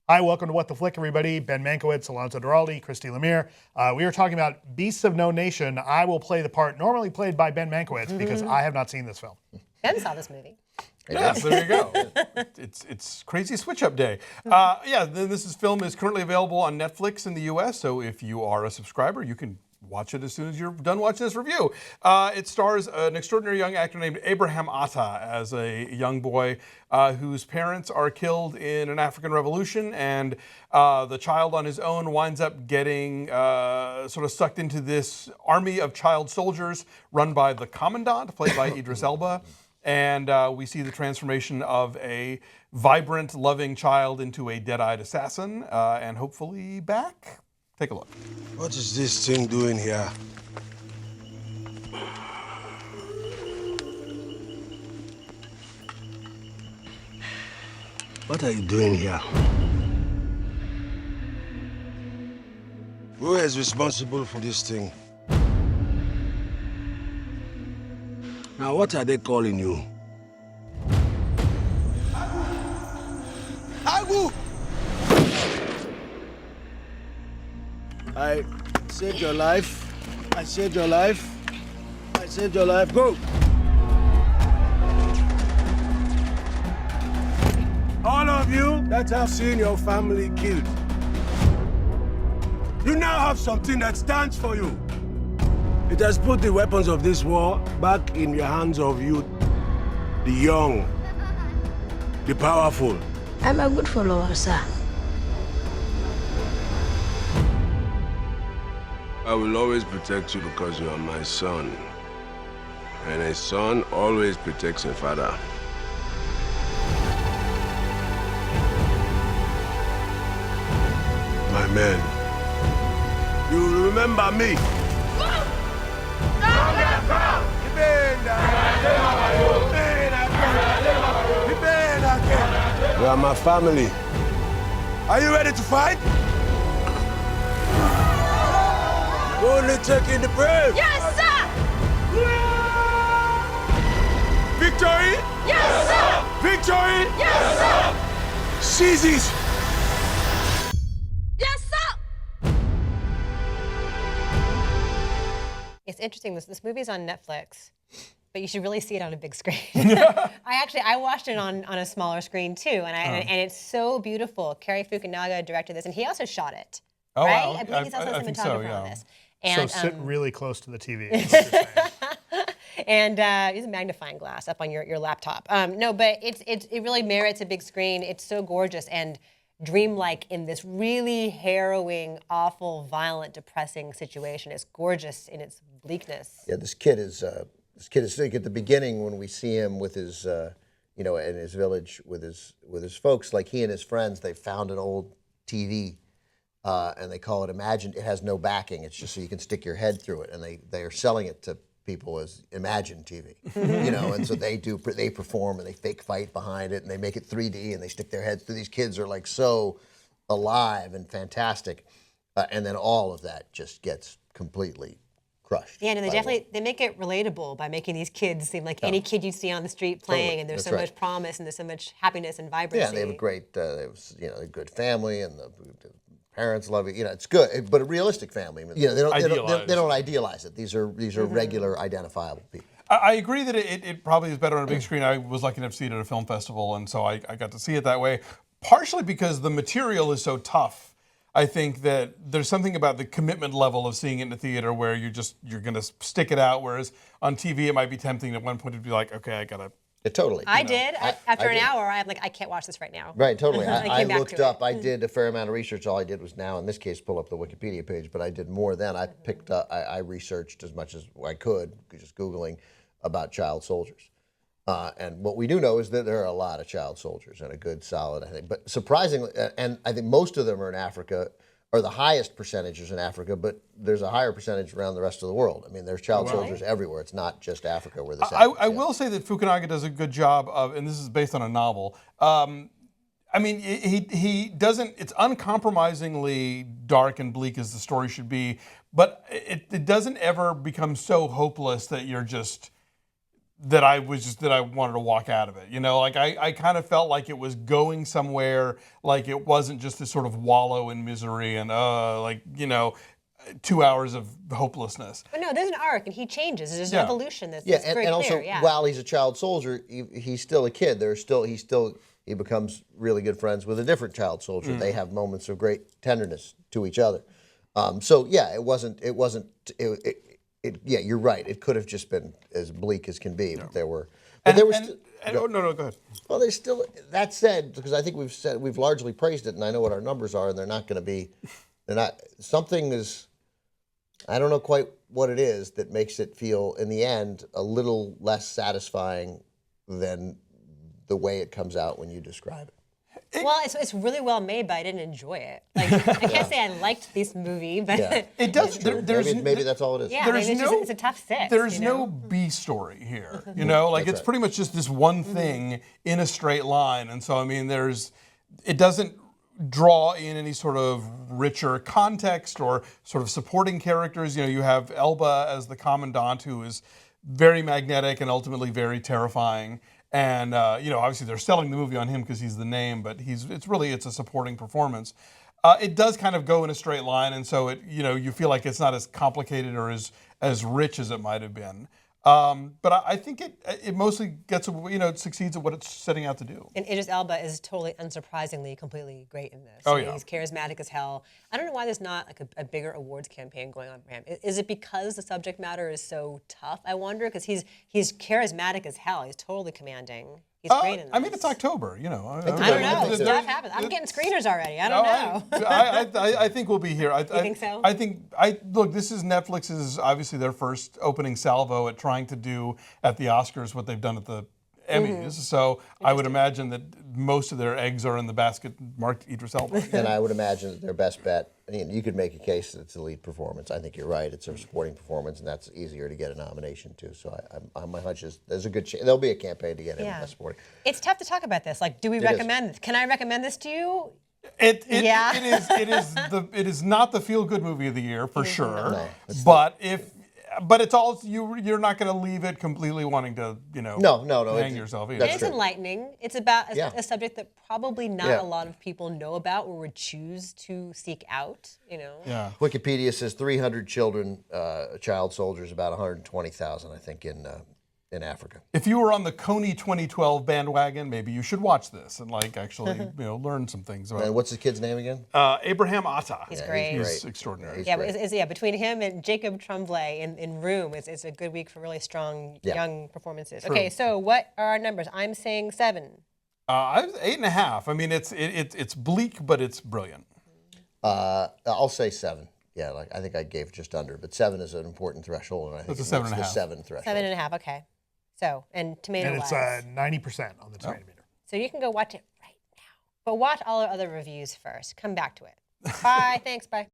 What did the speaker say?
Hi, welcome to What the Flick, everybody. Ben Mankiewicz, Alonso Duralde, Christy Lemire. We are talking about Beasts of No Nation. I will play the part normally played by Ben Mankiewicz because I have not seen this film. Ben saw this movie. Yes, there you go. It's crazy switch-up day. This film is currently available on Netflix in the U.S., so if you are a subscriber, you can watch it as soon as you're done watching this review. It stars an extraordinary young actor named Abraham Atta as a young boy whose parents are killed in an African revolution, and the child on his own winds up getting sort of sucked into this army of child soldiers run by the Commandant, played by Idris Elba. And we see the transformation of a vibrant, loving child into a dead-eyed assassin, and hopefully back. Take a look. What is this thing doing here? What are you doing here? Who is responsible for this thing? Now, what are they calling you? Agu! I saved your life. I saved your life. I saved your life. Go! All of you that have seen your family killed, you now have something that stands for you. It has put the weapons of this war back in your hands of youth, the young, the powerful. I'm a good follower, sir. I will always protect you because you are my son. And a son always protects a father. My men, you will remember me. You are my family. Are you ready to fight? Only taking the brave. Yes, sir! Victory! Yes, sir! Victory! Yes, sir! Seize it! Yes, sir! It's interesting, this movie's on Netflix, but you should really see it on a big screen. I watched it on a smaller screen too, and it's so beautiful. Cary Fukunaga directed this, and he also shot it. Oh, right? wow. I believe he's also a cinematographer on this. And, So sit really close to the TV. is what you're saying. and he's a magnifying glass up on your laptop. No, but it really merits a big screen. It's so gorgeous and dreamlike in this really harrowing, awful, violent, depressing situation. It's gorgeous in its bleakness. Yeah, this kid is sick at the beginning when we see him with his, in his village with his folks. Like he and his friends, they found an old TV. And they call it Imagine. It has no backing. It's just so you can stick your head through it. And they are selling it to people as Imagine TV, And so they perform and they fake fight behind it and they make it 3D and they stick their heads through. These kids are like so alive and fantastic, and then all of that just gets completely crushed. Yeah, and they make it relatable by making these kids seem like any kid you see on the street playing, and there's That's so much promise and there's so much happiness and vibrancy. Yeah, and they have a great, a good family, and the parents love it. It's good, but a realistic family. They don't idealize it. These are regular, identifiable people. I agree that it probably is better on a big screen. I was lucky enough to see it at a film festival, and so I got to see it that way. Partially because the material is so tough. I think that there's something about the commitment level of seeing it in the theater where you're going to stick it out, whereas on TV it might be tempting at one point to be like, okay, I gotta. Totally. I did. After an hour, I'm like, I can't watch this right now. Right, totally. I came back looked to up. I did a fair amount of research. All I did was now, in this case, pull up the Wikipedia page, but I did more then. I picked up, I researched as much as I could, just Googling about child soldiers. And what we do know is that there are a lot of child soldiers and a good, solid, I think. But surprisingly, and I think most of them are in Africa, or the highest percentages in Africa, but there's a higher percentage around the rest of the world. I mean, there's child soldiers everywhere. It's not just Africa where this happens. I will say that Fukunaga does a good job of, and this is based on a novel. I mean, he doesn't. It's uncompromisingly dark and bleak as the story should be, but it doesn't ever become so hopeless that you're just that I wanted to walk out of it. You know, like I kind of felt like it was going somewhere, like it wasn't just this sort of wallow in misery and like, you know, 2 hours of hopelessness. But no, there's an arc, and he changes. There's an Yeah. evolution that's, Yeah, that's very and also clear. Yeah. while he's a child soldier, he's still a kid. He becomes really good friends with a different child soldier. They have moments of great tenderness to each other. So yeah, yeah, you're right. It could have just been as bleak as can be, but there were. But there was. Oh, no, go ahead. Well, there's still. That said, because I think we've largely praised it, and I know what our numbers are, and they're not going to be. They're not. Something is. I don't know quite what it is that makes it feel, in the end, a little less satisfying than the way it comes out when you describe it. Well, it's really well made, but I didn't enjoy it. Like I can't say I liked this movie, but Yeah. It does. Maybe that's all it is. yeah, There's maybe it's a tough 6. There's you know? no B story here, you know, like it's pretty much just this one thing in a straight line. And so, I mean, it doesn't draw in any sort of richer context or sort of supporting characters. You know, you have Elba as the commandant, who is very magnetic and ultimately very terrifying. And, you know, obviously they're selling the movie on him because he's the name, but it's a supporting performance. It does kind of go in a straight line, and so you feel like it's not as complicated or as rich as it might have been. But I think it mostly gets, it succeeds at what it's setting out to do. And Idris Elba is totally unsurprisingly completely great in this. Oh, I mean, yeah. He's charismatic as hell. I don't know why there's not like a bigger awards campaign going on for him. Is it because the subject matter is so tough? I wonder, because he's charismatic as hell. He's totally commanding. He's great in this. I mean, it's October, you know. I don't know. think Stuff happens. I'm getting screeners already. I don't know. I think we'll be here. You think so? Look, this is Netflix's, obviously their first opening salvo at trying to do at the Oscars what they've done at the Emmys. So I would imagine that most of their eggs are in the basket marked Idris Elba. And I would imagine that their best bet, you could make a case that it's a lead performance. I think you're right. It's a supporting performance, and that's easier to get a nomination to. So my hunch is there's a good chance. There'll be a campaign to get him a supporting. It's tough to talk about this. Like, do we recommend this? Can I recommend this to you? It is not the feel good movie of the year for sure. No, but it's all you're not going to leave it completely wanting to hang yourself either. That's It's true. enlightening. It's about Yeah. a subject that probably not Yeah. a lot of people know about or would choose to seek out. Yeah. Wikipedia says 300 children, child soldiers, about 120,000, I think, in Africa. If you were on the Coney 2012 bandwagon, maybe you should watch this and actually learn some things about And what's the kid's name again? Abraham Atta. He's great. He's extraordinary. Yeah, but between him and Jacob Tremblay in Room, it's a good week for really strong young performances. Okay, so what are our numbers? I'm saying 7. I was 8.5. I mean, it's bleak, but it's brilliant. I'll say 7. Yeah, I think I gave just under, but 7 is an important threshold, and I think It's a it makes the 7.5. 7 threshold. 7.5. Okay. So and tomato And it's wise. 90% on the tomato meter. So you can go watch it right now, but watch all our other reviews first. Come back to it. Bye. Thanks. Bye.